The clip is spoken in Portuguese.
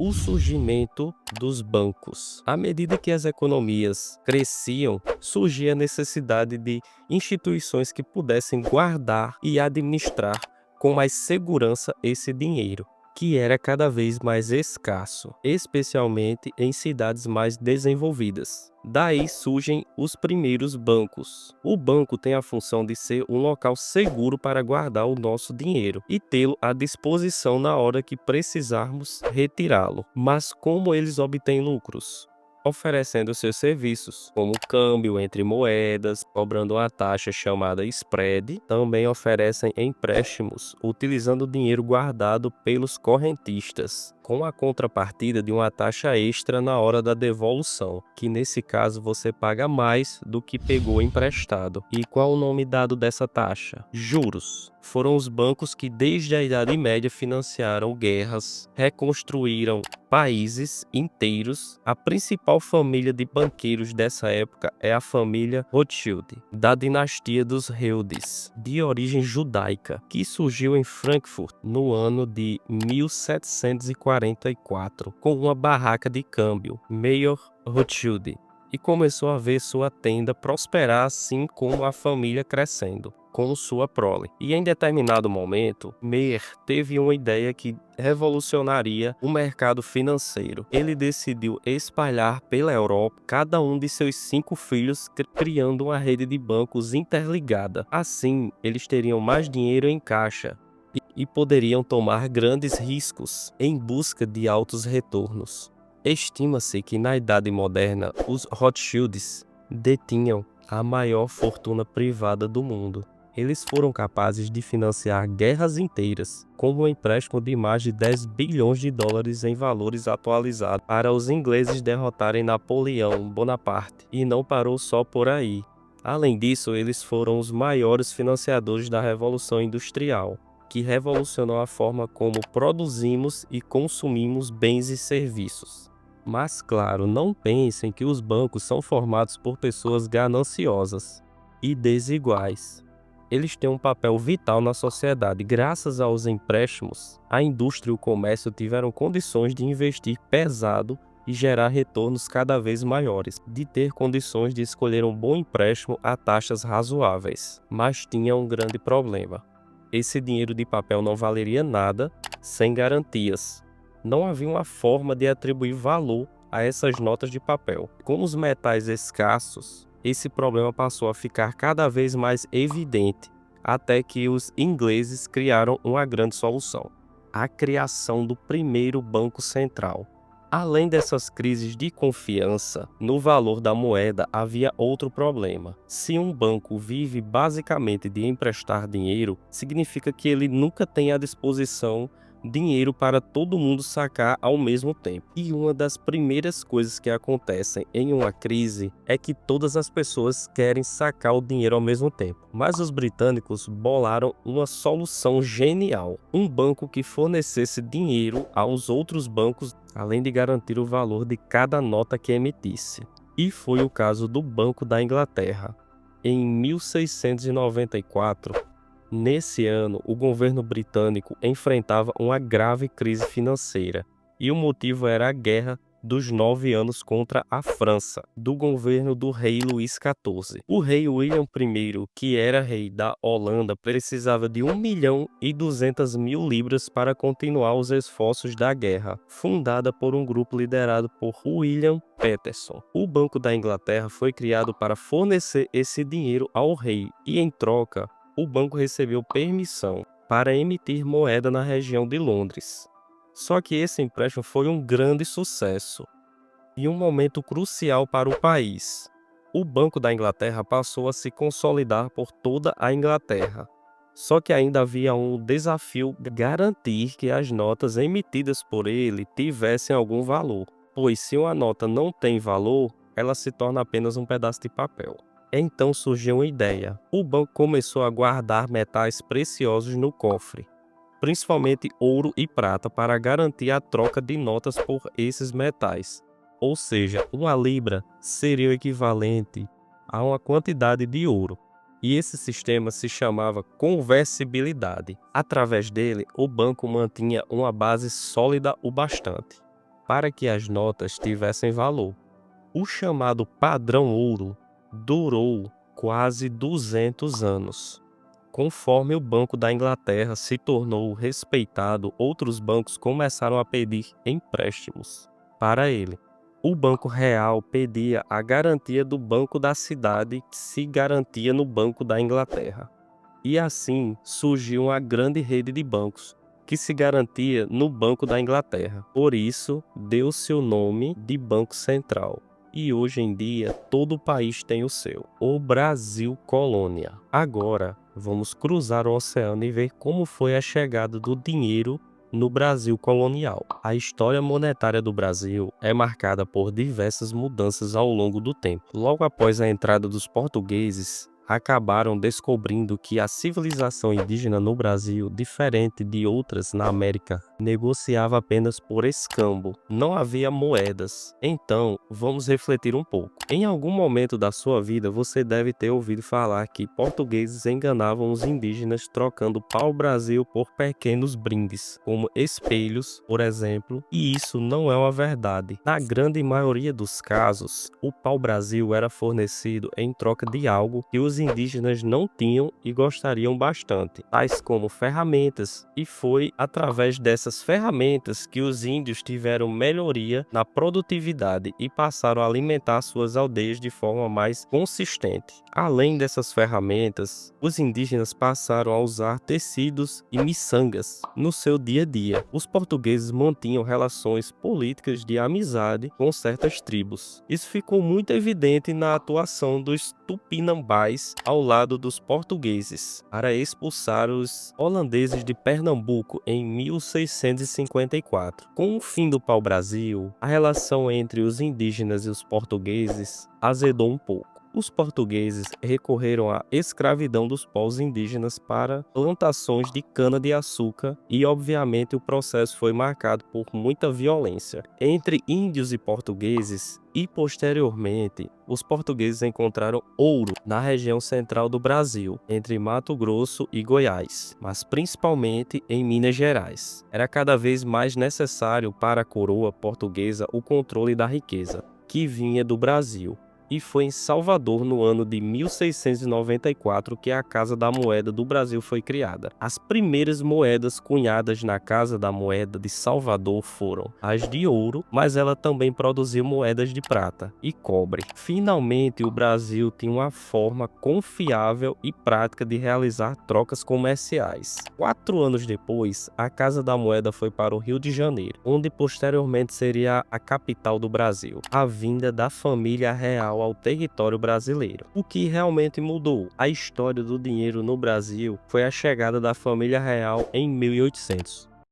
O surgimento dos bancos. À medida que as economias cresciam, surgia a necessidade de instituições que pudessem guardar e administrar com mais segurança esse dinheiro, que era cada vez mais escasso, especialmente em cidades mais desenvolvidas. Daí surgem os primeiros bancos. O banco tem a função de ser um local seguro para guardar o nosso dinheiro e tê-lo à disposição na hora que precisarmos retirá-lo. Mas como eles obtêm lucros? Oferecendo seus serviços, como câmbio entre moedas, cobrando uma taxa chamada spread. Também oferecem empréstimos, utilizando o dinheiro guardado pelos correntistas, com a contrapartida de uma taxa extra na hora da devolução, que nesse caso você paga mais do que pegou emprestado. E qual o nome dado dessa taxa? Juros. Foram os bancos que desde a Idade Média financiaram guerras, reconstruíram países inteiros. A principal família de banqueiros dessa época é a família Rothschild, da dinastia dos Reudes, de origem judaica, que surgiu em Frankfurt no ano de 1744, com uma barraca de câmbio, Mayer Rothschild, e começou a ver sua tenda prosperar, assim como a família crescendo com sua prole. E em determinado momento, Mayer teve uma ideia que revolucionaria o mercado financeiro. Ele decidiu espalhar pela Europa cada um de seus 5 filhos, criando uma rede de bancos interligada. Assim, eles teriam mais dinheiro em caixa e poderiam tomar grandes riscos em busca de altos retornos. Estima-se que na Idade Moderna, os Rothschilds detinham a maior fortuna privada do mundo. Eles foram capazes de financiar guerras inteiras, como um empréstimo de mais de 10 bilhões de dólares em valores atualizados, para os ingleses derrotarem Napoleão Bonaparte. E não parou só por aí. Além disso, eles foram os maiores financiadores da Revolução Industrial, que revolucionou a forma como produzimos e consumimos bens e serviços. Mas claro, não pensem que os bancos são formados por pessoas gananciosas e desiguais. Eles têm um papel vital na sociedade. Graças aos empréstimos, a indústria e o comércio tiveram condições de investir pesado e gerar retornos cada vez maiores, de ter condições de escolher um bom empréstimo a taxas razoáveis. Mas tinha um grande problema. Esse dinheiro de papel não valeria nada sem garantias. Não havia uma forma de atribuir valor a essas notas de papel. Com os metais escassos, esse problema passou a ficar cada vez mais evidente, até que os ingleses criaram uma grande solução: a criação do primeiro banco central. Além dessas crises de confiança no valor da moeda, havia outro problema. Se um banco vive basicamente de emprestar dinheiro, significa que ele nunca tem à disposição dinheiro para todo mundo sacar ao mesmo tempo. E uma das primeiras coisas que acontecem em uma crise é que todas as pessoas querem sacar o dinheiro ao mesmo tempo. Mas os britânicos bolaram uma solução genial: um banco que fornecesse dinheiro aos outros bancos, além de garantir o valor de cada nota que emitisse. E foi o caso do Banco da Inglaterra. Em 1694, nesse ano, o governo britânico enfrentava uma grave crise financeira, e o motivo era a Guerra dos 9 anos contra a França, do governo do rei Luís XIV. O rei William I, que era rei da Holanda, precisava de 1.200.000 libras para continuar os esforços da guerra, fundada por um grupo liderado por William Paterson. O Banco da Inglaterra foi criado para fornecer esse dinheiro ao rei, e em troca, o banco recebeu permissão para emitir moeda na região de Londres. Só que esse empréstimo foi um grande sucesso e um momento crucial para o país. O Banco da Inglaterra passou a se consolidar por toda a Inglaterra. Só que ainda havia um desafio: garantir que as notas emitidas por ele tivessem algum valor, pois se uma nota não tem valor, ela se torna apenas um pedaço de papel. Então surgiu uma ideia. O banco começou a guardar metais preciosos no cofre, principalmente ouro e prata, para garantir a troca de notas por esses metais. Ou seja, uma libra seria o equivalente a uma quantidade de ouro. E esse sistema se chamava conversibilidade. Através dele, o banco mantinha uma base sólida o bastante para que as notas tivessem valor. O chamado padrão ouro durou quase 200 anos. Conforme o Banco da Inglaterra se tornou respeitado, outros bancos começaram a pedir empréstimos para ele. O Banco Real pedia a garantia do Banco da Cidade, que se garantia no Banco da Inglaterra. E assim surgiu uma grande rede de bancos, que se garantia no Banco da Inglaterra. Por isso, deu-se o nome de Banco Central. E hoje em dia, todo o país tem o seu, o Brasil Colônia. Agora, vamos cruzar o oceano e ver como foi a chegada do dinheiro no Brasil colonial. A história monetária do Brasil é marcada por diversas mudanças ao longo do tempo. Logo após a entrada dos portugueses, acabaram descobrindo que a civilização indígena no Brasil, diferente de outras na América, negociava apenas por escambo, não havia moedas. Então, vamos refletir um pouco. Em algum momento da sua vida, você deve ter ouvido falar que portugueses enganavam os indígenas trocando pau-brasil por pequenos brindes, como espelhos, por exemplo, e isso não é uma verdade. Na grande maioria dos casos, o pau-brasil era fornecido em troca de algo que os indígenas não tinham e gostariam bastante, tais como ferramentas, e foi através dessas ferramentas que os índios tiveram melhoria na produtividade e passaram a alimentar suas aldeias de forma mais consistente. Além dessas ferramentas, os indígenas passaram a usar tecidos e miçangas no seu dia a dia. Os portugueses mantinham relações políticas de amizade com certas tribos. Isso ficou muito evidente na atuação dos tupinambás ao lado dos portugueses para expulsar os holandeses de Pernambuco em 1654. Com o fim do pau-brasil, a relação entre os indígenas e os portugueses azedou um pouco. Os portugueses recorreram à escravidão dos povos indígenas para plantações de cana-de-açúcar e, obviamente, o processo foi marcado por muita violência entre índios e portugueses. E, posteriormente, os portugueses encontraram ouro na região central do Brasil, entre Mato Grosso e Goiás, mas principalmente em Minas Gerais. Era cada vez mais necessário para a coroa portuguesa o controle da riqueza, que vinha do Brasil. E foi em Salvador, no ano de 1694, que a Casa da Moeda do Brasil foi criada. As primeiras moedas cunhadas na Casa da Moeda de Salvador foram as de ouro, mas ela também produziu moedas de prata e cobre. Finalmente, o Brasil tinha uma forma confiável e prática de realizar trocas comerciais. 4 anos depois, a Casa da Moeda foi para o Rio de Janeiro, onde posteriormente seria a capital do Brasil. A vinda da família real ao território brasileiro. O que realmente mudou a história do dinheiro no Brasil foi a chegada da família real em 1800.